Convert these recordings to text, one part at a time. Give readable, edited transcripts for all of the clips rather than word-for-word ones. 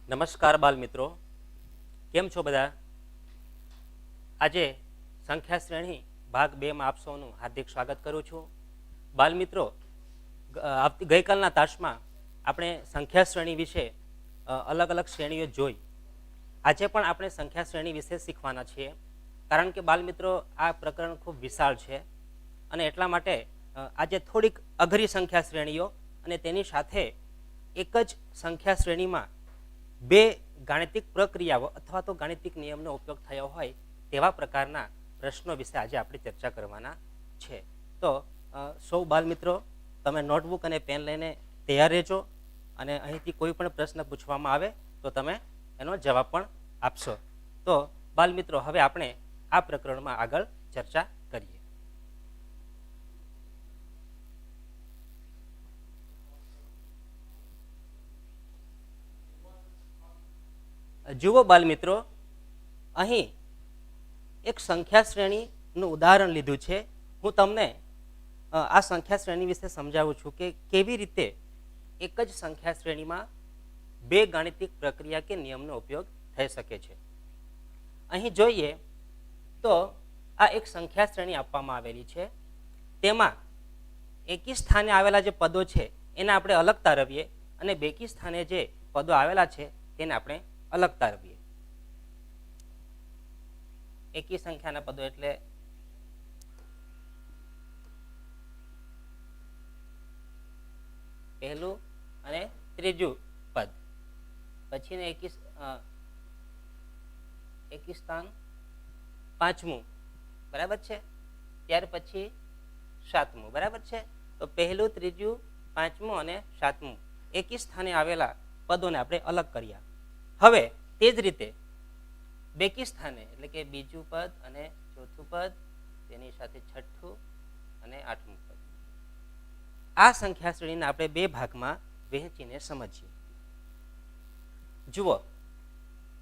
નમસ્કાર બાલ મિત્રો, કેમ છો બધા? આજે સંખ્યા શ્રેણી ભાગ 2માં આપ સૌનું હાર્દિક સ્વાગત કરું છું. બાલ મિત્રો, ગઈકાલના તાસમાં આપણે સંખ્યા શ્રેણી વિશે અલગ અલગ શ્રેણીઓ જોઈ. આજે પણ આપણે સંખ્યા શ્રેણી વિશે શીખવાના છીએ, કારણ કે બાલ મિત્રો આ પ્રકરણ ખૂબ વિશાળ છે અને એટલા માટે આજે થોડીક અઘરી સંખ્યા શ્રેણીઓ અને તેની સાથે એક જ સંખ્યા શ્રેણીમાં બે ગાણિતિક પ્રક્રિયાઓ અથવા તો ગાણિતિક નિયમનો ઉપયોગ થયો હોય તેવા પ્રકારના પ્રશ્નો વિશે આજે આપણે ચર્ચા કરવાના છે. તો સૌ બાલ મિત્રો, તમે નોટબુક અને પેન લઈને તૈયાર રહેજો અને અહીંથી કોઈ પણ પ્રશ્ન પૂછવામાં આવે તો તમે એનો જવાબ પણ આપશો. તો બાલ મિત્રો, હવે આપણે આ પ્રકરણમાં આગળ ચર્ચા કરીએ. જુઓ બાલ મિત્રો, અહીં એક સંખ્યા શ્રેણીનું ઉદાહરણ લીધું છે. હું તમને આ સંખ્યા શ્રેણી વિશે સમજાવું છું કે કેવી રીતે એક જ સંખ્યા શ્રેણીમાં બે ગાણિતિક પ્રક્રિયા કે નિયમનો ઉપયોગ થઈ શકે છે. અહીં જોઈએ તો આ એક સંખ્યા શ્રેણી આપવામાં આવેલી છે. તેમાં એકી સ્થાને આવેલા જે પદો છે એને આપણે અલગ તારવીએ અને બેકી સ્થાને જે પદો આવેલા છે તેને આપણે અલગ તારવીએ. એકી સંખ્યાના પદો એટલે પહેલું અને ત્રીજું પદ, પછી એકી સ્થાન પાંચમું, બરાબર છે, ત્યાર પછી સાતમું, બરાબર છે. તો પહેલું, ત્રીજું, પાંચમું અને સાતમું એકી સ્થાને આવેલા પદોને આપણે અલગ કર્યા. હવે તે જ રીતે બેકી સ્થાને એટલે કે બીજું પદ અને ચોથું પદ, તેની સાથે છઠ્ઠું અને આઠમું પદ, આ સંખ્યા શ્રેણીને આપણે બે ભાગમાં વહેંચીને સમજીએ. જુઓ,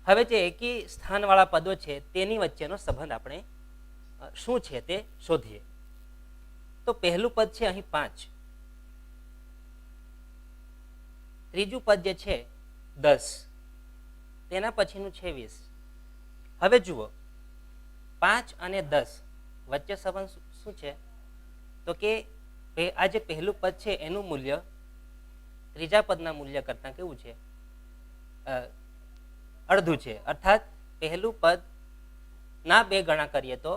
હવે જે એકી સ્થાનવાળા પદો છે તેની વચ્ચેનો સંબંધ આપણે શું છે તે શોધીએ. તો પહેલું પદ છે અહીં 5, ત્રીજું પદ જે છે 10, તેના પછીનું છે 20. હવે જુઓ, 5 અને 10 વચ્ચે સંબંધ શું છે? તો કે આ જે પહેલું પદ છે એનું મૂલ્ય ત્રીજા પદના મૂલ્ય કરતાં કેવું છે? અડધું છે. અર્થાત પહેલું પદ ના 2 ગણા કરીએ તો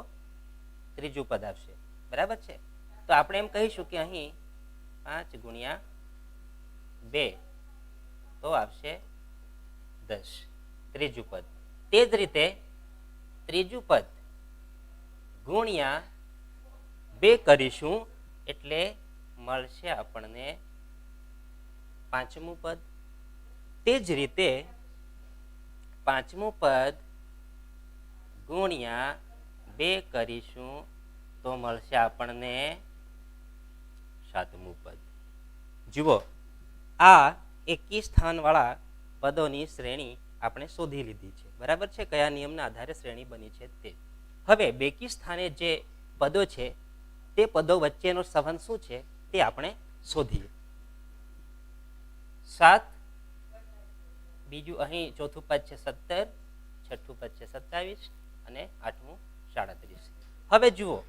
ત્રીજું પદ આવશે, બરાબર છે. તો આપણે એમ કહીશું કે અહીં 5 ગુણ્યા 2 તો આવશે 10, ત્રીજું પદ. તે જ રીતે ત્રીજું પદ ગુણ્યા 2 કરીશું એટલે મળશે આપણને પાંચમું પદ. તે જ રીતે પાંચમું પદ ગુણ્યા 2 કરીશું તો મળશે આપણને સાતમું પદ. જુઓ, આ એકી સ્થાનવાળા પદોની શ્રેણી આપણે શોધી લીધી છે, બરાબર છે. કયા નિયમના આધારે શ્રેણી બની છે તે. હવે બેકી સ્થાને જે પદો છે તે પદો વચ્ચેનો સંબંધ શું છે તે આપણે શોધીએ. 7, બીજું અહીં ચોથું પદ છે 17, છઠ્ઠું પદ છે 27 અને આઠમું 37. હવે જુઓ,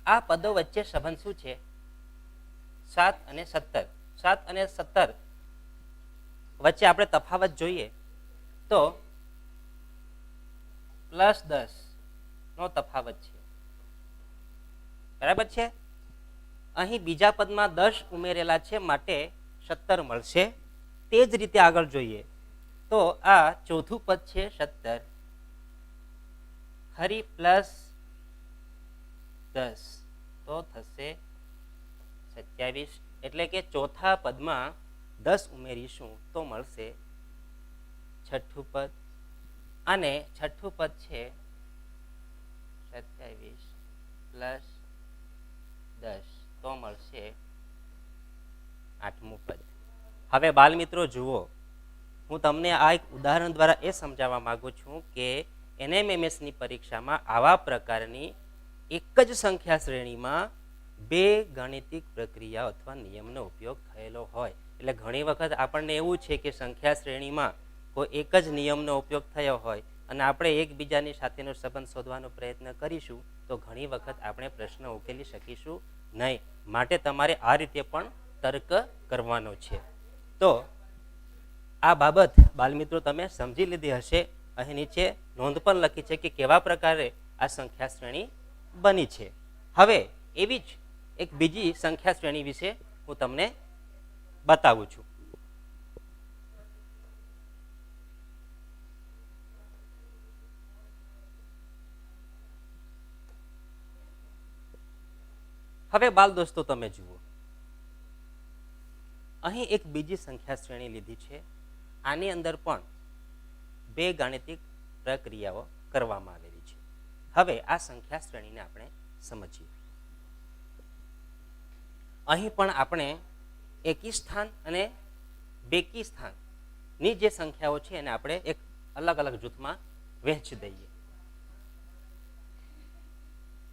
આ પદો વચ્ચે સંબંધ શું છે? 7 અને 17. 7 અને 17 વચ્ચે આપણે તફાવત જોઈએ તો +10 નો તફાવત છે, બરાબર છે. અહીં બીજા પદમાં 10 ઉમેરેલા છે માટે 17 મળશે. તે જ રીતે આગળ જોઈએ તો આ ચોથું પદ છે 17 ફરી +10 તો થશે 27. એટલે કે ચોથા પદમાં 10 ઉમેરીશું તો મળશે છઠ્ઠું પદ અને છઠ્ઠું પદ છે 27 + 10 તો મળશે આઠમું પદ. હવે બાલ મિત્રો જુઓ, હું તમને આ એક ઉદાહરણ દ્વારા એ સમજાવવા માંગુ છું કે NMMSની પરીક્ષામાં આવા પ્રકારની એક જ સંખ્યા શ્રેણીમાં બે ગાણિતિક પ્રક્રિયા અથવા નિયમનો ઉપયોગ થયેલો હોય એટલે ઘણી વખત આપણને એવું છે કે સંખ્યા શ્રેણીમાં કોઈ એક જ નિયમનો ઉપયોગ થયો હોય અને આપણે એકબીજાની સાથેનો સંબંધ શોધવાનો પ્રયત્ન કરીશું તો ઘણી વખત આપણે પ્રશ્ન ઉકેલી શકીશું નહીં. માટે તમારે આ રીતે પણ તર્ક કરવાનો છે. તો આ બાબત બાલમિત્રો તમે સમજી લીધી હશે. અહીં નીચે નોંધ પણ લખી છે કે કેવા પ્રકારે આ સંખ્યા શ્રેણી બની છે. હવે એવી જ એક બીજી સંખ્યા શ્રેણી વિશે હું તમને બતાવું છું. હવે બાલ દોસ્તો તમે જુઓ, અહીં એક બીજી સંખ્યા શ્રેણી લીધી છે. આની અંદર પણ બે ગાણિતિક પ્રક્રિયાઓ કરવામાં આવેલી છે. હવે આ સંખ્યા શ્રેણીને આપણે સમજીએ. અહીં પણ આપણે એકી સ્થાન અને બેકી સ્થાનની જે સંખ્યાઓ છે એને આપણે એક અલગ અલગ જૂથમાં વહેંચી દઈએ.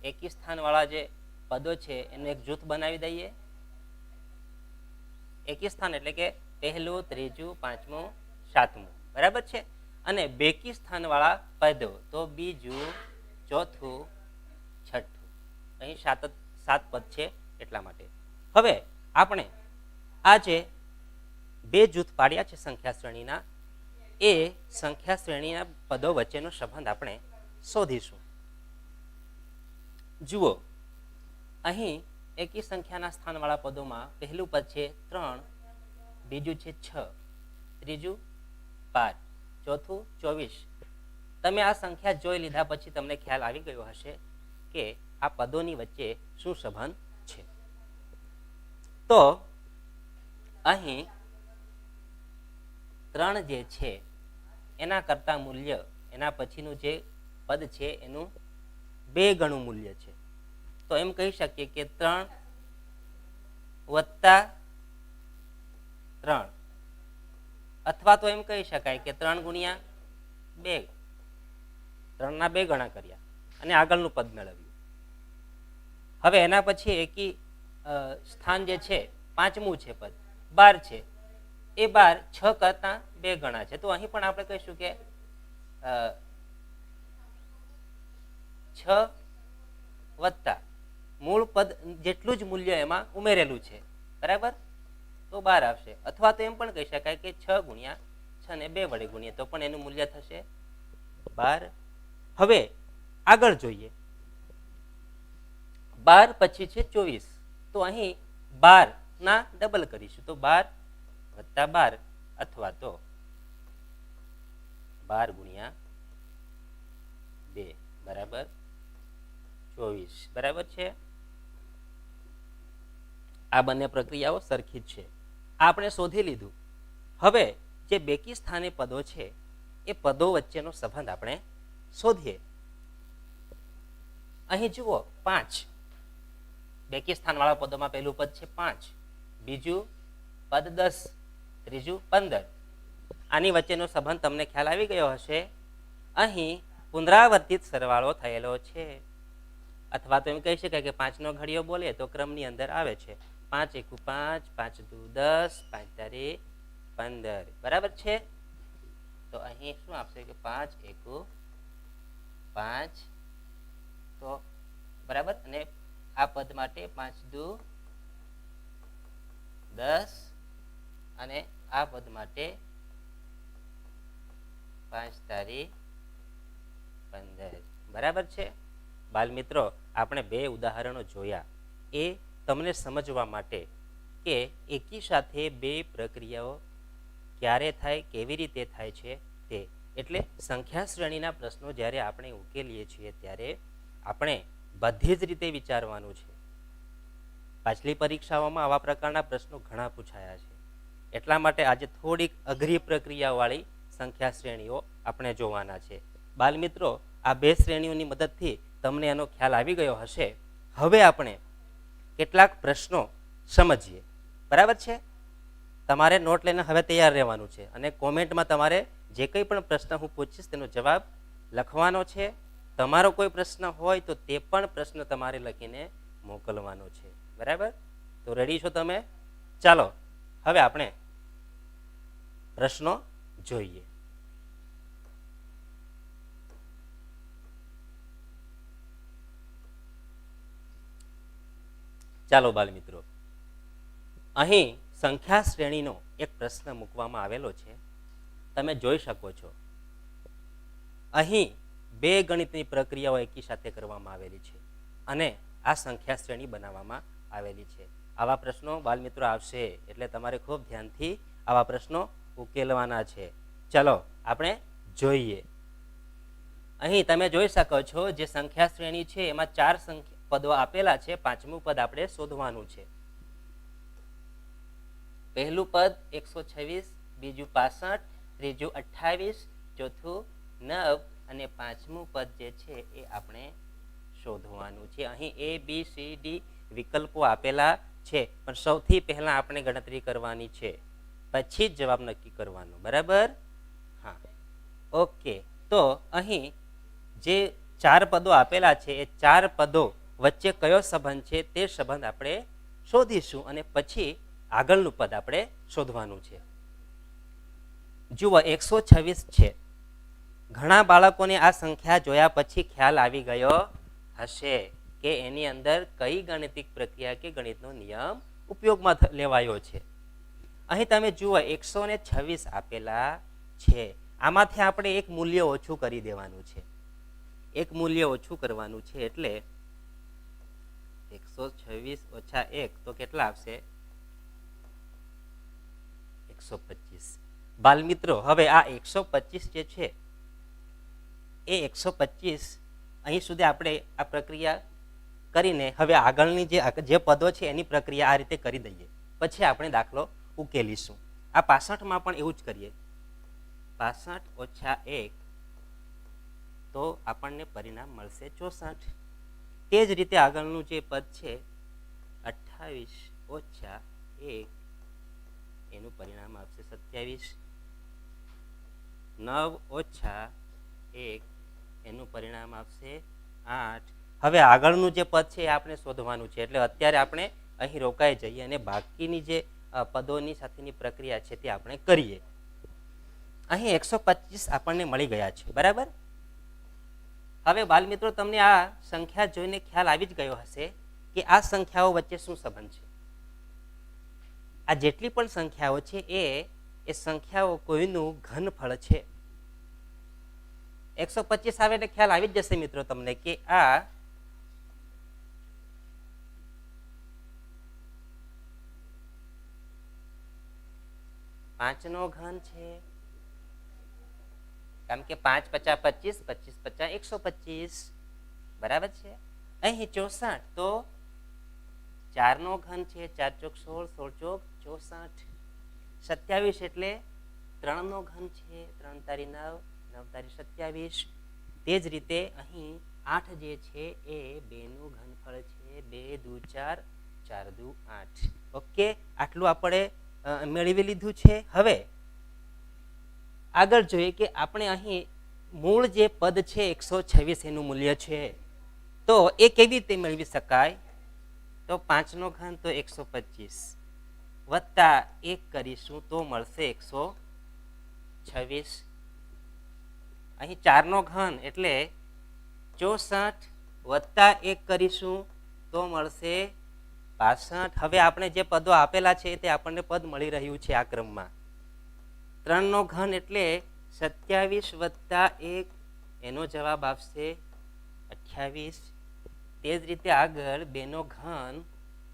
એકી સ્થાન વાળા જે પદો છે એનું એક જૂથ બનાવી દઈએ. એકી સ્થાન એટલે કે પહેલું, ત્રીજું, પાંચમું, સાતમું, બરાબર છે. અને બેકી સ્થાન વાળા પદો તો બીજું, ચોથું, છઠ્ઠું. અહીં સાત પદ છે એટલા માટે. હવે આપણે આ જે બે જૂથ પાડ્યા છે સંખ્યા શ્રેણીના, એ સંખ્યા શ્રેણીના પદો વચ્ચેનો સંબંધ આપણે શોધીશું. જુઓ, અહીં એકી સંખ્યાના સ્થાનવાળા પદોમાં પહેલું પદ છે 3, બીજું છે 6, ત્રીજું 12, ચોથું 24. તમે આ સંખ્યા જોઈ લીધા પછી તમને ખ્યાલ આવી ગયો હશે કે આ પદોની વચ્ચે શું સંબંધ છે. તો અહીં 3 જે છે એના કરતા મૂલ્ય એના પછીનું જે પદ છે એનું 2 ગણું મૂલ્ય છે. તો એમ કહી શકીએ કે 3 વત્તા 3, અથવા તો એમ કહી શકાય કે 3 ગુણ્યા 2, 3 ના 2 ગણા કર્યા અને આગળનું પદ મેળવ્યું. હવે એના પછી એકી સ્થાન જે છે પાંચમું છે પદ 12 છે, એ 12 6 કરતા 2 ગણા છે. તો અહીં પણ આપણે કહીશું કે 6 વત્તા મૂળ પદ જેટલું જ મૂલ્ય એમાં ઉમેરેલું છે, બરાબર, તો 12 આવશે. અથવા તો એમ પણ કહી શકાય કે 6 ગુણ્યા 6 ને 2 વડે ગુણીએ તો પણ એનું મૂલ્ય થશે 12. હવે આગળ જોઈએ, 12 પછી છે 24. તો અહીં 12 ના ડબલ કરીશું તો 12 વત્તા 12 અથવા તો 12 ગુણ્યા 2 બરાબર 24, બરાબર છે. આ બંને પ્રક્રિયાઓ સરખી જ છે. આપણે શોધી લીધું. હવે જે બેકી સ્થાને પદો છે એ પદો વચ્ચેનો સંબંધ આપણે શોધીએ. અહીં જુઓ 5, બેકી સ્થાન વાળા પદોમાં પહેલું પદ છે 5, બીજું પદ 10, ત્રીજું 15. આની વચ્ચેનો સંબંધ તમને ખ્યાલ આવી ગયો હશે. અહીં પુનરાવર્તિત સરવાળો થયેલો છે, અથવા તો એમ કહી શકાય કે 5 નો ઘડિયો બોલીએ તો ક્રમની અંદર આવે છે. 5 એકુ 5, 5 દુ 10, 5 તારી 15, બરાબર છે. તો અહીં શું આપશે કે 5 એકુ 5, તો બરાબર. અને આ પદ માટે 5 દુ 10 અને આ પદ માટે 5 તારી 15, બરાબર છે. બાલ મિત્રો, આપણે બે ઉદાહરણો જોયા એ તમને સમજવા માટે કે એકી સાથે બે પ્રક્રિયાઓ ક્યારે થાય, કેવી રીતે થાય છે તે. એટલે સંખ્યા શ્રેણીના પ્રશ્નો જ્યારે આપણે ઉકેલીએ છીએ ત્યારે આપણે બધી જ રીતે વિચારવાનું છે. પાછલી પરીક્ષાઓમાં આવા પ્રકારના પ્રશ્નો ઘણા પૂછાયા છે. એટલા માટે આજે થોડીક અઘરી પ્રક્રિયાવાળી સંખ્યા શ્રેણીઓ આપણે જોવાના છે. બાલ મિત્રો, આ બે શ્રેણીઓની મદદથી તમને એનો ખ્યાલ આવી ગયો હશે. હવે આપણે કેટલાક પ્રશ્નો સમજીએ, બરાબર છે. તમારે નોટ લઈને હવે તૈયાર રહેવાનું છે અને કોમેન્ટમાં તમારે જે કંઈ પણ પ્રશ્ન હું પૂછીશ તેનો જવાબ લખવાનો છે. તમારો કોઈ પ્રશ્ન હોય તો તે પણ પ્રશ્ન તમારે લખીને મોકલવાનો છે, બરાબર. તો રેડી છો તમે? ચાલો હવે આપણે પ્રશ્નો જોઈએ. ચાલો બાળ મિત્રો, અહીં સંખ્યા શ્રેણીનો એક પ્રશ્ન મૂકવામાં આવેલો છે. તમે જોઈ શકો છો અહીં બે ગણિતની પ્રક્રિયાઓ એકી સાથે કરવામાં આવેલી છે અને આ સંખ્યા શ્રેણી બનાવવામાં આવેલી છે. આવા પ્રશ્નો બાળ મિત્રો આવશે એટલે તમારે ખૂબ ધ્યાનથી આવા પ્રશ્નો ઉકેલવાના છે. ચલો આપણે જોઈએ. અહીં તમે જોઈ શકો છો જે સંખ્યા શ્રેણી છે એમાં 4 પદો આપેલા છે. પાંચમું પદ આપણે શોધવાનું છે. પહેલું પદ 126, બીજું 65, ત્રીજું 28, ચોથું 9 અને પાંચમું પદ જે છે એ આપણે શોધવાનું છે. અહીં A, B, C, D વિકલ્પો આપેલા છે પણ સૌથી પહેલા આપણે ગણતરી કરવાની છે, પછી જ જવાબ નક્કી કરવાનો. બરાબર? હા, ઓકે. તો અહીં જે 4 પદો આપેલા છે એ 4 પદો વચ્ચે કયો સંબંધ છે તે સંબંધ આપણે શોધીશું અને પછી આગળનું પદ આપણે શોધવાનું છે. જુઓ 126 છે. ઘણા બાળકોને આ સંખ્યા જોયા પછી ખ્યાલ આવી ગયો હશે કે એની અંદર કઈ ગાણિતિક પ્રક્રિયા કે ગણિતનો નિયમ ઉપયોગમાં લેવાયો છે. અહીં તમે જુઓ 126 આપેલા છે. આમાંથી આપણે એક મૂલ્ય ઓછું કરી દેવાનું છે. એક મૂલ્ય ઓછું કરવાનું છે એટલે 126 ઓછા 1 તો કેટલા આવશે? 125. બાલ મિત્રો, હવે આ 125 જે છે એ 125 અહીં સુધી આપણે આ પ્રક્રિયા કરીને હવે આગળની જે પદો છે એની પ્રક્રિયા આ રીતે કરી દઈએ, પછી આપણે દાખલો ઉકેલીશું. આ 65માં પણ એવું જ કરીએ. 65 ઓછા 1 તો આપણને પરિણામ મળશે 64. તે જ રીતે આગળનું જે પદ છે 28 ઓછા 1 એનું પરિણામ આવશે 27. 9 ઓછા 1 એનું પરિણામ આવશે 8. હવે આગળનું જે પદ છે એ આપણે શોધવાનું છે એટલે અત્યારે આપણે અહીં રોકાઈ જઈએ અને બાકીની જે પદોની સાથેની પ્રક્રિયા છે તે આપણે કરીએ. અહીં 125 આપણને મળી ગયા છે. બરાબર? હવે બાલ મિત્રો, તમને આ સંખ્યા જોઈને ખ્યાલ આવી જ ગયો હશે કે આ સંખ્યાઓ વચ્ચે શું સંબંધ છે. આ જેટલી પણ સંખ્યાઓ છે એ સંખ્યાઓ કોઈનું ઘનફળ છે. 125 આવે એટલે ખ્યાલ આવી જ જશે મિત્રો તમને કે આ પાંચનો ઘન છે, કારણ કે 5 × 50 = 25, 25 × 125. બરાબર છે? અહીં 64 તો 4 નો ઘન છે, 4 ચોક 16, 16 ચોક 64. 27 એટલે 3 નો ઘન છે, 3 તારી 9, 9 તારી 27. તે જ રીતે અહીં 8 જે છે એ 2 નું ઘનફળ છે, 2 દુ 4, 4 દુ 8. ઓકે, આટલું આપણે મેળવી લીધું છે. હવે આગળ જોઈએ કે આપણે અહીં મૂળ જે પદ છે 126 એનું મૂલ્ય છે તો એ કેવી રીતે મેળવી શકાય? તો 5 નો ઘન તો 125 વત્તા 1 કરીશું તો મળશે 126. અહીં 4 નો ઘન એટલે 64 વત્તા 1 કરીશું તો મળશે 65. હવે આપણે જે પદો આપેલા છે તે આપણને પદ મળી રહ્યું છે આ ક્રમમાં. 3 નો ઘન એટલે 27 વત્તા 1 એનો જવાબ આવશે 28. તે જ રીતે આગળ 2 નો ઘન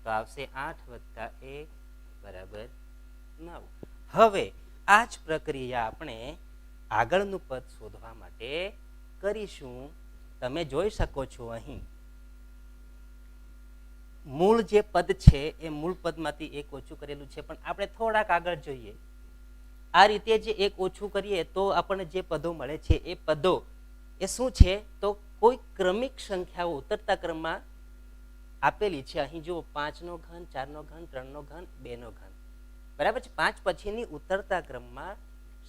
તો આવશે 8 વત્તા 1 બરાબર 9. હવે આ જ પ્રક્રિયા આપણે આગળનું પદ શોધવા માટે કરીશું. તમે જોઈ શકો છો અહીં મૂળ જે પદ છે એ મૂળ પદમાંથી એક ઓછું કરેલું છે, પણ આપણે થોડાક આગળ જોઈએ. આ રીતે જે એક ઓછું કરીએ તો આપણને જે પદો મળે છે એ પદો એ શું છે? તો કોઈ ક્રમિક સંખ્યાઓ ઉતરતા ક્રમમાં આપેલી છે. અહીં જુઓ 5 નો ઘન, 4 નો ઘન, 3 નો ઘન, 2 નો ઘન. બરાબર છે? 5 પછીની ઉતરતા ક્રમમાં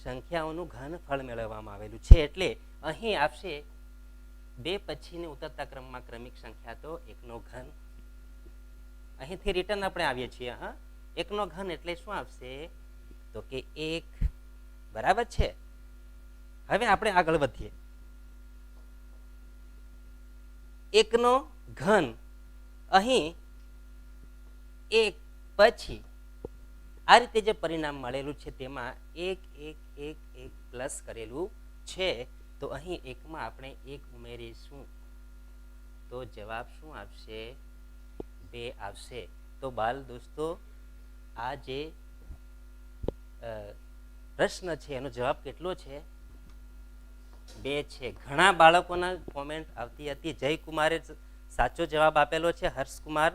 સંખ્યાઓનું ઘનફળ મેળવવામાં આવેલું છે. એટલે અહીં આવશે 2 પછીની ઉતરતા ક્રમમાં ક્રમિક સંખ્યા તો 1 નો ઘન. અહીંથી રિટર્ન આપણે આવીએ છીએ. હા, 1 નો ઘન એટલે શું આવશે? તો કે 1. બરાબર છે? હવે આપણે આગળ વધીએ. 1 નો ઘન અહીં એક પછી આ રીતે જે પરિણામ મળેલું છે તેમાં એક એક એક એક પ્લસ કરેલું છે, તો અહીં એકમાં આપણે એક ઉમેરીશું તો જવાબ શું આવશે? 2 આવશે. તો બાલ દોસ્તો, આ જે પ્રશ્ન છે એનો જવાબ કેટલો છે? 2 છે. ઘણા બાળકોના કોમેન્ટ આવતી હતી. જયકુમારે સાચો જવાબ આપેલો છે. હર્ષકુમાર,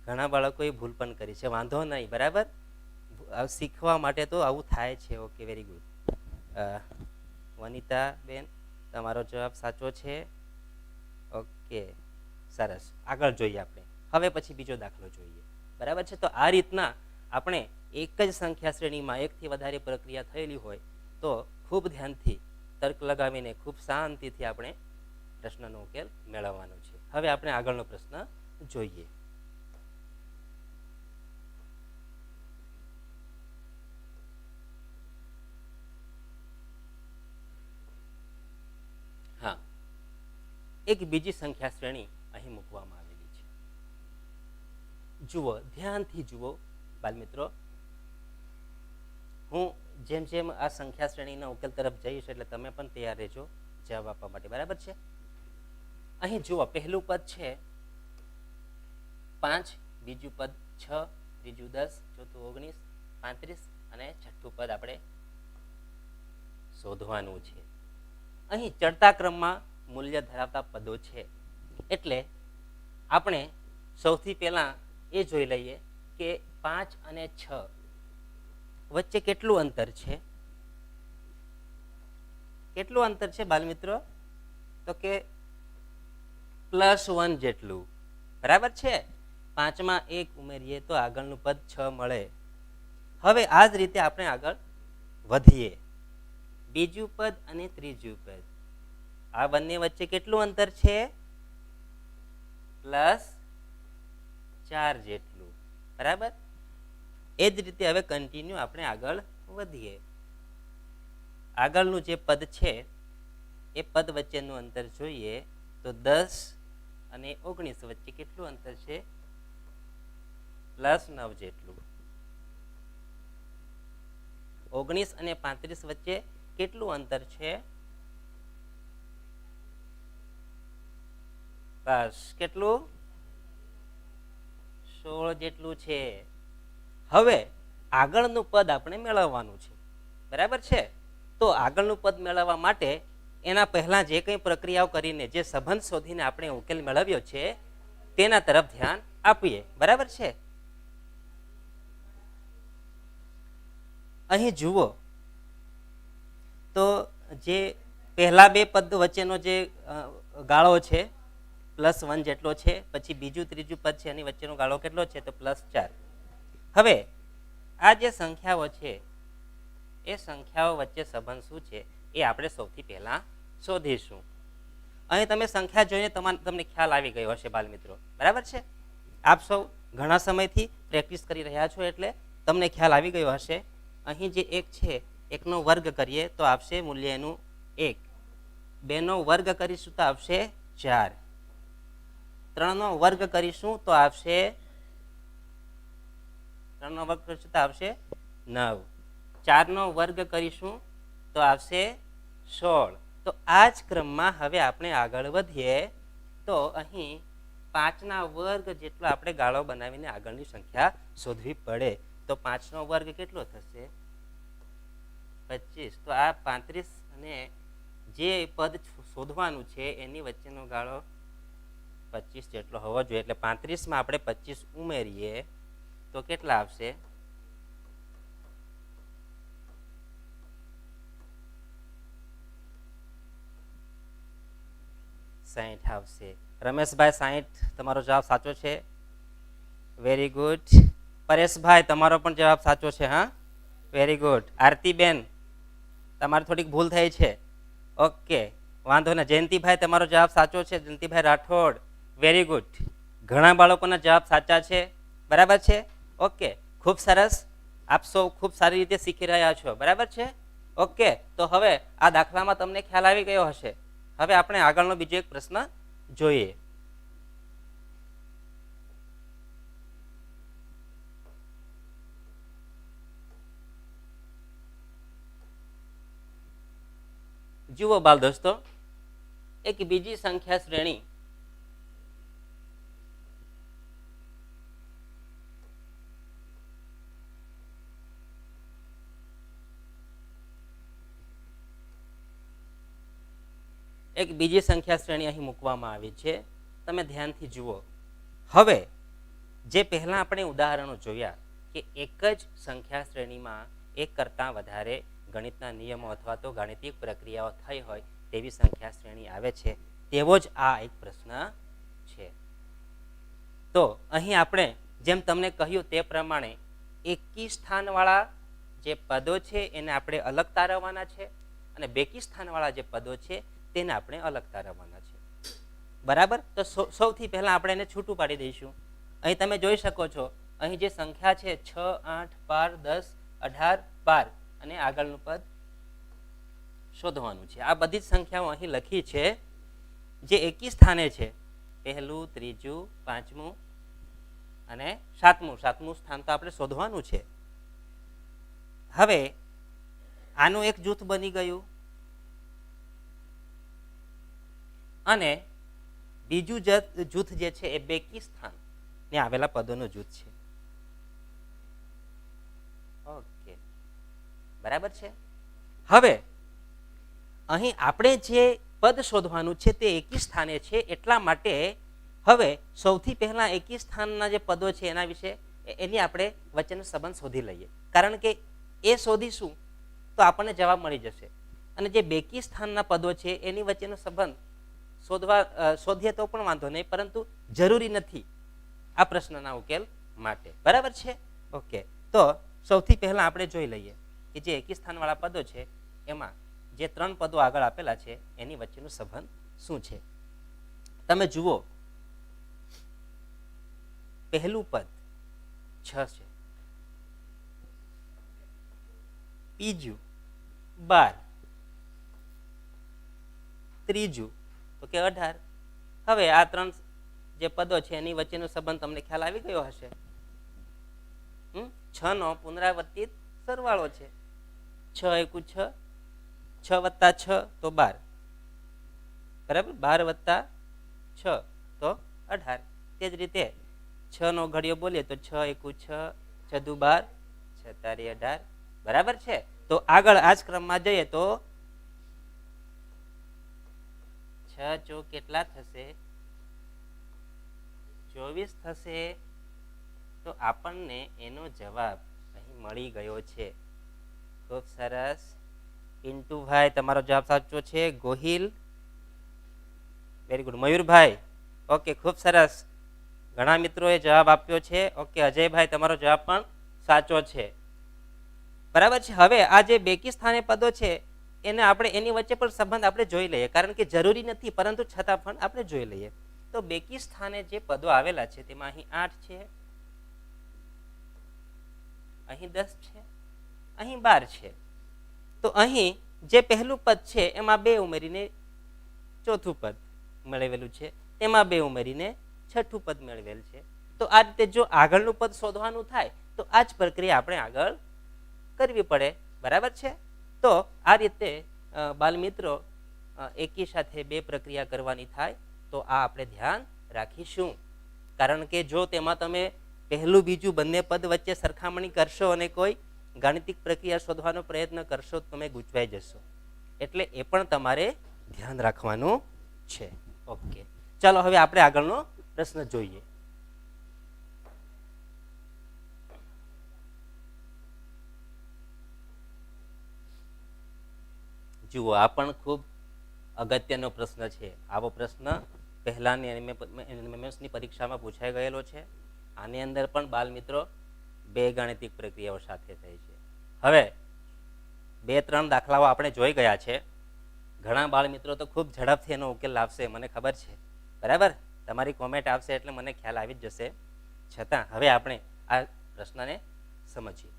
ઘણા બાળકોએ ભૂલ પણ કરી છે. વાંધો નહીં, બરાબર. શીખવા માટે તો આવું થાય છે. Okay, very good. વનિતા બેન, તમારો જવાબ સાચો છે. ઓકે, સરસ. આગળ જોઈએ આપણે. હવે પછી બીજો દાખલો જોઈએ, બરાબર છે. તો આ રીતના આપણે એક જ સંખ્યા શ્રેણીમાં એકથી વધારે પ્રક્રિયા થયેલી હોય તો ખૂબ ધ્યાનથી તર્ક લગાવીને ખૂબ શાંતિથી આપણે પ્રશ્નનો ઉકેલ મેળવવાનો છે. હવે આપણે આગળનો પ્રશ્ન જોઈએ. હા, એક બીજી સંખ્યા શ્રેણી અહીં મૂકવામાં આવેલી છે. જુઓ, ધ્યાનથી જુઓ બાળમિત્રો. હું જેમ જેમ આ સંખ્યા શ્રેણીના ઉકેલ તરફ જઈશ એટલે તમે પણ તૈયાર રહેજો જવાબ આપવા માટે, બરાબર છે. અહીં જુઓ, પહેલું પદ છે 5, બીજું પદ 6, ત્રીજું 10, ચોથું 19, 35 અને છઠ્ઠું પદ આપણે શોધવાનું છે. અહીં ચડતા ક્રમમાં મૂલ્ય ધરાવતા પદો છે એટલે આપણે સૌથી પહેલા એ જોઈ લઈએ કે 5 અને 6 વચ્ચે કેટલું અંતર છે? કેટલું અંતર છે બાળમિત્રો? તો કે +1 જેટલું, બરાબર છે. 5માં 1 ઉમેરીએ તો આગળનું પદ 6 મળે. હવે આ જ રીતે આપણે આગળ વધીએ. બીજું પદ અને ત્રીજું પદ, આ બંને વચ્ચે કેટલું અંતર છે? +4 જેટલું, બરાબર. એ જ રીતે હવે કન્ટિન્યુ આપણે આગળ વધીએ. આગળનું જે પદ છે એ પદ વચ્ચેનું અંતર જોઈએ તો 10 અને 19 વચ્ચે કેટલું અંતર છે? +9 જેટલું. 19 અને 35 વચ્ચે કેટલું અંતર છે? બસ કેટલું? 16 જેટલું છે. હવે આગળનું પદ આપણે મેળવવાનું છે, બરાબર છે. તો આગળનું પદ મેળવવા માટે એના પહેલા જે કંઈ પ્રક્રિયાઓ કરીને જે સંબંધ શોધીને આપણે ઉકેલ મેળવ્યો છે તેના તરફ ધ્યાન આપીએ, બરાબર છે. અહીં જુઓ તો જે પહેલા બે પદ વચ્ચેનો જે ગાળો છે +1 જેટલો છે, પછી બીજું ત્રીજું પદ છે એની વચ્ચેનો ગાળો કેટલો છે? તો +4. હવે આ જે સંખ્યાઓ છે એ સંખ્યાઓ વચ્ચે સંબંધ શું છે એ આપણે સૌથી પહેલા શોધીશું. અહીં તમે સંખ્યા જોઈને તમને ખ્યાલ આવી ગયો હશે બાળમિત્રો, બરાબર છે. આપ સૌ ઘણા સમયથી પ્રેક્ટિસ કરી રહ્યા છો એટલે તમને ખ્યાલ આવી ગયો હશે. અહીં જે 1 છે, 1નો વર્ગ કરીએ તો આવશે મૂલ્ય એનું 1. 2નો વર્ગ કરીશું તો આવશે 4. 3નો વર્ગ કરીશું તો આવશે 9. 4નો વર્ગ કરીશું તો આવશે 16. તો આ જ ક્રમમાં હવે આપણે આગળ વધીએ તો અહીં 5ના વર્ગ જેટલો આપણે ગાળો બનાવીને આગળની સંખ્યા શોધવી પડે. તો 5નો વર્ગ કેટલો થશે? 25. તો આ 35 અને જે પદ શોધવાનું છે એની વચ્ચેનો ગાળો 25 જેટલો હોવો જોઈએ. એટલે 35માં આપણે 25 ઉમેરીએ તો કેટલા આવશે? 60 આવશે. રમેશભાઈ 60 તમારો જવાબ સાચો છે. Very good. પરેશભાઈ તમારો પણ જવાબ સાચો છે. હા, વેરી ગુડ. આરતીબેન તમારી થોડીક ભૂલ થઈ છે. ઓકે, વાંધો ને. જયંતિભાઈ તમારો જવાબ સાચો છે. Jayantibhai Rathod, very good. ઘણા બાળકોના જવાબ સાચા છે, બરાબર છે. ઓકે, ખૂબ સરસ. આપ સૌ ખૂબ સારી રીતે શીખી રહ્યા છો, બરાબર છે. ઓકે, તો હવે આ દાખલામાં તમને ખ્યાલ આવી ગયો હશે. હવે આપણે આગળનો બીજો એક પ્રશ્ન જોઈએ. જુઓ બાલ દોસ્તો, એક બીજી સંખ્યા શ્રેણી અહીં મૂકવામાં આવી છે. તમે ધ્યાનથી જુઓ. હવે જે પહેલા આપણે ઉદાહરણો જોયા કે એક જ સંખ્યા શ્રેણીમાં એક કરતાં વધારે ગણિતના નિયમો અથવા તો ગાણિતિક પ્રક્રિયાઓ થઈ હોય તેવી સંખ્યા શ્રેણી આવે છે, તેવો જ આ એક પ્રશ્ન છે. તો અહીં આપણે જેમ તમને કહ્યું તે પ્રમાણે એકી સ્થાનવાળા જે પદો છે એને આપણે અલગ તારવવાના છે અને બેકી સ્થાનવાળા જે પદો છે તેને આપણે અલગ તારવવાના છે. બરાબર? તો સૌથી પહેલા આપણે એને છૂટું પાડી દઈશું. અહીં તમે જોઈ શકો છો, અહીં જે સંખ્યા છે 6, 8, 12, 10, 18, 12 અને આગળનું પદ શોધવાનું છે. આ બધી જ સંખ્યાઓ અહીં લખી છે જે એકી સ્થાને છે. પહેલું, ત્રીજું, પાંચમું અને સાતમું સ્થાન તો આપણે શોધવાનું છે. હવે આનું એક જૂથ બની ગયું અને બીજું જૂથ જે છે એ બેકી સ્થાન ને આવેલા પદોનું જૂથ છે. ઓકે, બરાબર છે. હવે અહીં આપણે જે પદ શોધવાનું છે તે એકી સ્થાને છે, એટલા માટે હવે સૌથી પહેલા એકી સ્થાનના જે પદો છે એના વિશે એની આપણે વચ્ચેનો સંબંધ શોધી લઈએ. કારણ કે એ શોધીશું તો આપણને જવાબ મળી જશે. અને જે બેકી સ્થાનના પદો છે એની વચ્ચેનો સંબંધ શોધીએ તો પણ વાંધો નહીં, પરંતુ જરૂરી નથી આ પ્રશ્નના ઉકેલ માટે. બરાબર છે? ઓકે, તો સૌથી પહેલા આપણે જોઈ લઈએ કે જે એકી સ્થાનવાળા પદો છે એમાં જે 3 પદો આગળ આપેલા છે એની વચ્ચેનો સંબંધ શું છે. તમે જુઓ, પહેલું પદ 6 છે, બીજું 12, ત્રીજું તો કે 18. હવે આ 3 જે પદો છે એની વચ્ચેનો સંબંધ તમને ખ્યાલ આવી ગયો હશે. 6 નો પુનરાવર્તિત સરવાળો છે. 6 એકુ 6, 6 વત્તા 6 તો 12, બરાબર? 12 વત્તા 6 તો 18. તે જ રીતે 6 નો ઘડિયો બોલીએ તો 6 એકુ 6, 6 દુ 12, 6 તારી 18. બરાબર છે? તો આગળ આ જ ક્રમમાં જઈએ તો 6 ચોક કેટલા થશે? 24 થશે. તો આપણને એનો જવાબ અહીં મળી ગયો છે. ખૂબ સરસ. પિન્ટુભાઈ, તમારો જવાબ સાચો છે. Gohil, very good. મયુરભાઈ, ઓકે, ખૂબ સરસ. ઘણા મિત્રોએ જવાબ આપ્યો છે. ઓકે, અજયભાઈ, તમારો જવાબ પણ સાચો છે. બરાબર છે. હવે આ જે બેકી સ્થાને પદો છે એને આપણે એની વચ્ચે પણ સંબંધ આપણે જોઈ લઈએ, કારણ કે જરૂરી નથી પરંતુ છતાં પણ આપણે જોઈ લઈએ. તો બેકી સ્થાને જે પદો આવેલા છે તેમાં અહીં 8 છે, અહીં 10 છે, અહીં 12 છે. તો અહીં જે પહેલું પદ છે એમાં 2 ઉમેરીને ચોથું પદ મેળવેલું છે, તેમાં 2 ઉમેરીને છઠ્ઠું પદ મેળવેલ છે. તો આ રીતે જો આગળનું પદ શોધવાનું થાય તો આ જ પ્રક્રિયા આપણે આગળ કરવી પડે. બરાબર છે? તો આ રીતે બાલ મિત્રો એકી સાથે 2 પ્રક્રિયા કરવાની થાય તો આ આપણે ધ્યાન રાખીશું. કારણ કે જો તેમાં તમે પહેલું બીજું બંને પદ વચ્ચે સરખામણી કરશો અને કોઈ ગાણિતિક પ્રક્રિયા શોધવાનો પ્રયત્ન કરશો તો તમે ગૂંચવાઈ જશો. એટલે એ પણ તમારે ધ્યાન રાખવાનું છે. ઓકે, ચાલો હવે આપણે આગળનો પ્રશ્ન જોઈએ. જુઓ, આ પણ ખૂબ અગત્યનો પ્રશ્ન છે. આવો પ્રશ્ન પહેલાની એમએમએસની પરીક્ષામાં પૂછાઈ ગયેલો છે. આની અંદર પણ બાલ મિત્રો 2 ગાણિતિક પ્રક્રિયાઓ સાથે થઈ છે. હવે 2-3 દાખલાઓ આપણે જોઈ ગયા છે. ઘણા બાળ મિત્રો તો ખૂબ ઝડપથી એનો ઉકેલ લાવશે, મને ખબર છે. બરાબર? તમારી કોમેન્ટ આવશે એટલે મને ખ્યાલ આવી જ જશે. છતાં હવે આપણે આ પ્રશ્નને સમજીએ.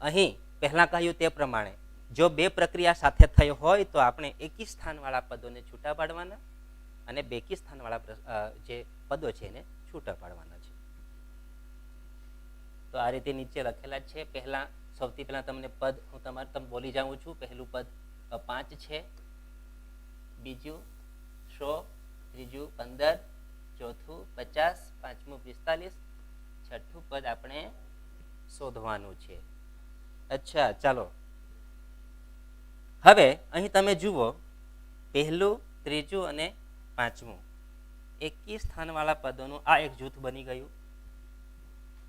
અહીં પહેલા કહ્યું તે પ્રમાણે જો 2 પ્રક્રિયા સાથે થઈ હોય તો આપણે એકી સ્થાનવાળા પદોને છૂટા પાડવાના અને બેકી સ્થાનવાળા જે પદો છે એને છૂટા પાડવાના છે. તો આ રીતે નીચે લખેલા છે. સૌથી પહેલા તમને પદ હું તમે બોલી જાઉં છું. પહેલું પદ 5 છે, બીજું 100, ત્રીજું 15, ચોથું 50, પાંચમું 45, છઠ્ઠું પદ આપણે શોધવાનું છે. અચ્છા, ચાલો હવે અહીં તમે જુઓ, પહેલું, ત્રીજું અને પાંચમું એકી સ્થાનવાળા પદોનું આ એક જૂથ બની ગયું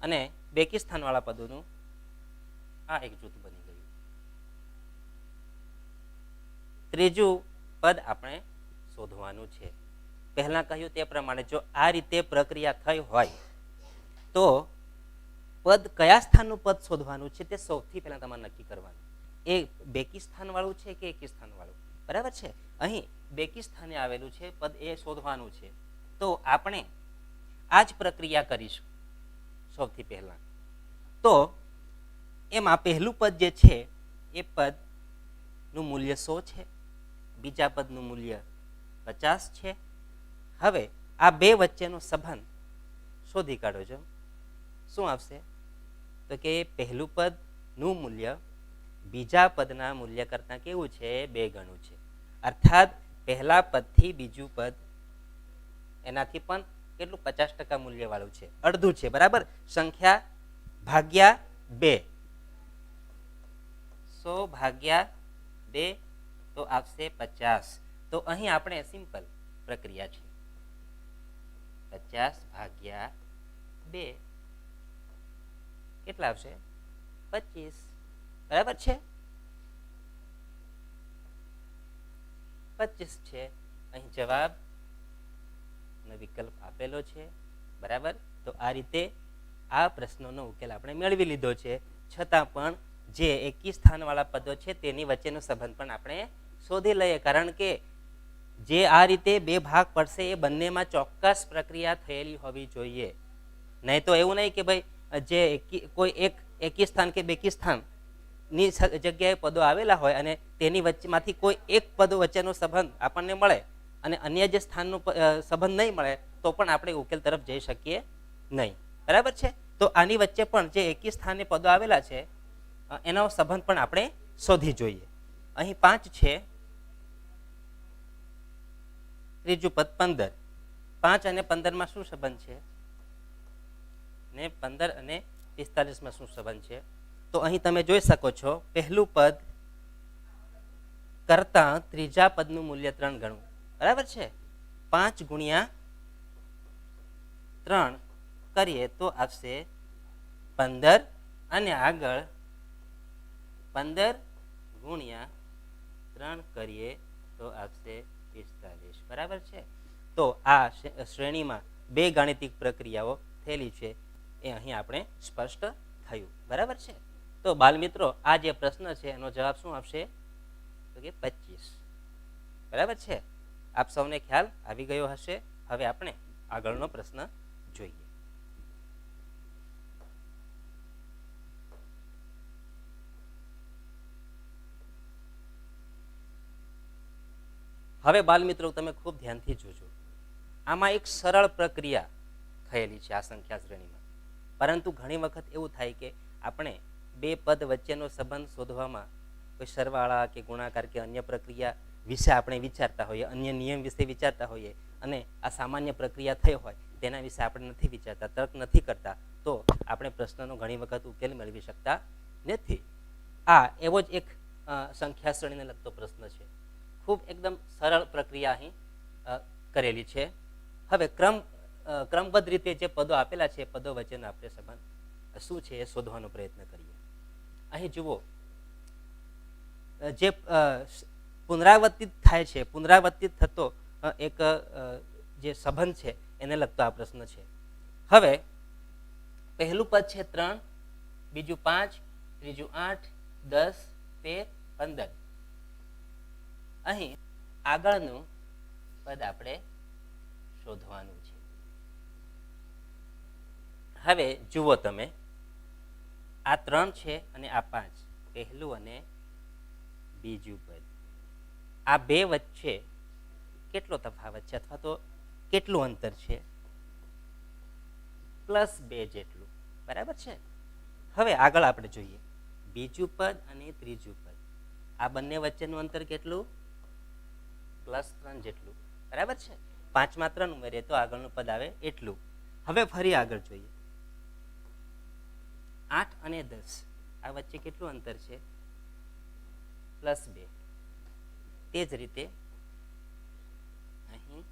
અને બેકી સ્થાનવાળા પદોનું આ એક જૂથ બની ગયું. ત્રીજું પદ આપણે શોધવાનું છે. પહેલા કહ્યું તે પ્રમાણે જો આ રીતે પ્રક્રિયા થઈ હોય તો પદ કયા સ્થાનનું પદ શોધવાનું છે તે સૌથી પહેલા તમારે નક્કી કરવાનું. એ બેકી સ્થાન વાળું છે કે એકી સ્થાન વાળું, બરાબર છે. અહીં બેકી સ્થાને આવેલું છે પદ, એ શોધવાનું છે. તો આપણે આ જ પ્રક્રિયા કરીશું સૌથી પહેલા. તો એમાં પહેલું પદ જે છે એ પદનું મૂલ્ય 100 છે, બીજા પદનું મૂલ્ય 50 છે. હવે આ બે વચ્ચેનો સંબંધ શોધી કાઢો છો. શું આવશે? તો કે પહેલું પદનું મૂલ્ય બીજા પદના મૂલ્ય કરતાં કેવું છે? 2 ગણું છે. અર્થાત પહેલા પદથી બીજું પદ એનાથી પણ કેટલું 50% મૂલ્ય વાળું છે, અડધું છે, બરાબર. સંખ્યા ભાગ્યા 2, 100 ભાગ્યા 2 તો આવશે 50. તો અહીં આપણે સિમ્પલ પ્રક્રિયા છે, 50 ભાગ્યા 2 કેટલા આવશે? 25, બરાબર છે. 25 છે અહીં જવાબ વિકલ્પ આપેલો છે, બરાબર. તો આ રીતે આ પ્રશ્નોનો ઉકેલ આપણે મેળવી લીધો છે. છતાં પણ જે એકી સ્થાનવાળા પદો છે તેની વચ્ચેનો સંબંધ પણ આપણે શોધી લઈએ, કારણ કે જે આ રીતે બે ભાગ પડશે એ બંનેમાં ચોક્કસ પ્રક્રિયા થયેલી હોવી જોઈએ. નહીં તો એવું નહીં કે ભાઈ જે કોઈ એક એકી સ્થાન કે બેકી સ્થાનની જગ્યાએ પદો આવેલા હોય અને તેની વચ્ચેમાંથી કોઈ એક પદો વચ્ચેનો સંબંધ આપણને મળે અને અન્ય જે સ્થાનનો સંબંધ નહીં મળે તો પણ આપણે ઉકેલ તરફ જઈ શકીએ નહીં, બરાબર છે. તો આની વચ્ચે પણ જે એકી સ્થાને પદો આવેલા છે એનો સંબંધ પણ આપણે શોધી જોઈએ. અહીં 5 છે, ત્રીજું પદ 15. 5 અને 15 શું સંબંધ છે ને 15 અને 45 શું સંબંધ છે? તો અહીં તમે જોઈ શકો છો, પહેલું પદ કરતા ત્રીજા પદનું મૂલ્ય 3 ગણું, બરાબર છે. 5 ગુણ્યા 3 કરીએ તો આવશે 15 અને આગળ 15 ગુણ્યા 3 કરીએ તો આવશે 45, બરાબર છે. તો આ શ્રેણીમાં બે ગાણિતિક પ્રક્રિયાઓ થયેલી છે એ અહીં આપણે સ્પષ્ટ થયું, બરાબર છે. તો બાલ મિત્રો, આ જે પ્રશ્ન છે એનો જવાબ શું આવશે? તો કે 25, બરાબર છે. આપ સૌને ખ્યાલ આવી ગયો હશે. હવે આપણે આગળનો પ્રશ્ન જોઈએ. હવે બાલ મિત્રો, તમે ખૂબ ધ્યાનથી જોજો. આમાં એક સરળ પ્રક્રિયા થયેલી છે આ સંખ્યા શ્રેણીમાં, પરંતુ ઘણી વખત એવું થાય કે આપણે બે પદ વચ્ચેનો સંબંધ શોધવામાં કોઈ સરવાળા કે ગુણાકાર કે અન્ય પ્રક્રિયા વિશે આપણે વિચારતા હોઈએ, અન્ય નિયમ વિશે વિચારતા હોઈએ અને આ સામાન્ય પ્રક્રિયા થઈ હોય તેના વિશે આપણે નથી વિચારતા, તર્ક નથી કરતા, તો આપણે પ્રશ્નનો ઘણી વખત ઉકેલ મેળવી શકતા નથી. આ એવો જ એક સંખ્યા શ્રેણીને લગતો પ્રશ્ન છે. ખૂબ એકદમ સરળ પ્રક્રિયા અહીં કરેલી છે. હવે ક્રમબદ્ધ રીતે જે પદો આપેલા છે પદો વચ્ચેનો આપણે સંબંધ શું છે એ શોધવાનો પ્રયત્ન કરીએ. અહીં જુઓ, જે પુનરાવર્તિત થાય છે, પુનરાવર્તિત થતો એક જે સંબંધ છે એને લગતો આ પ્રશ્ન છે. હવે પહેલું પદ છે 3, બીજું 5, ત્રીજું 8, 10, 13, 15. અહીં આગળનું પદ આપણે શોધવાનું છે. હવે જુઓ તમે, આ 3 છે અને આ 5, પહેલું અને બીજું પદ. આ બે વચ્ચે કેટલો તફાવત છે અથવા તો કેટલું અંતર છે? +2 જેટલું, બરાબર છે. હવે આગળ આપણે જોઈએ બીજું પદ અને ત્રીજું પદ. આ બંને વચ્ચેનું અંતર કેટલું? +3 જેટલું. બરાબર છે. 5 માં 3 ઉમેરીએ તો આગળનું પદ આવે એટલું. હવે ફરી આગળ જોઈએ. 8 અને 10 આ વચ્ચે કેટલું અંતર છે? +2. તે જ રીતે અહીં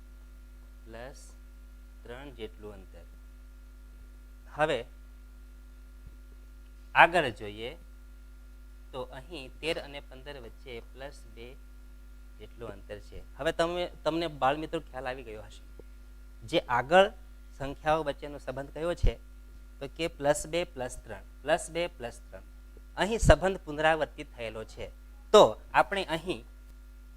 +3 જેટલું અંતર. હવે આગળ જોઈએ તો અહીં 13 અને 15 વચ્ચે +2 જેટલું અંતર છે. હવે તમને બાળ મિત્રો ખ્યાલ આવી ગયો હશે. જે આગળ સંખ્યાઓ વચ્ચેનો સંબંધ કયો છે તો કે +2 +3 +2 +3. અહીં સંબંધ પુનરાવર્તિત થયેલો છે. તો આપણે અહીં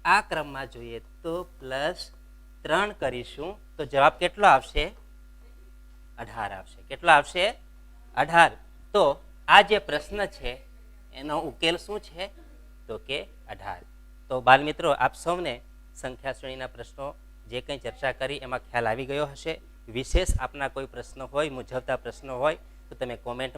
આ ક્રમમાં જોઈએ તો +3 કરીશું તો જવાબ કેટલો આવશે? 18 આવશે. કેટલો આવશે? 18. તો આ જે પ્રશ્ન છે એનો ઉકેલ શું છે તો કે 18. તો બાળ મિત્રો આપ સૌને સંખ્યા શ્રેણીના પ્રશ્નો જે કંઈ ચર્ચા કરી એમાં ખ્યાલ આવી ગયો હશે. વિશેષ આપના કોઈ પ્રશ્નો હોય, મૂંઝવતા પ્રશ્નો હોય તો તમે કોમેન્ટ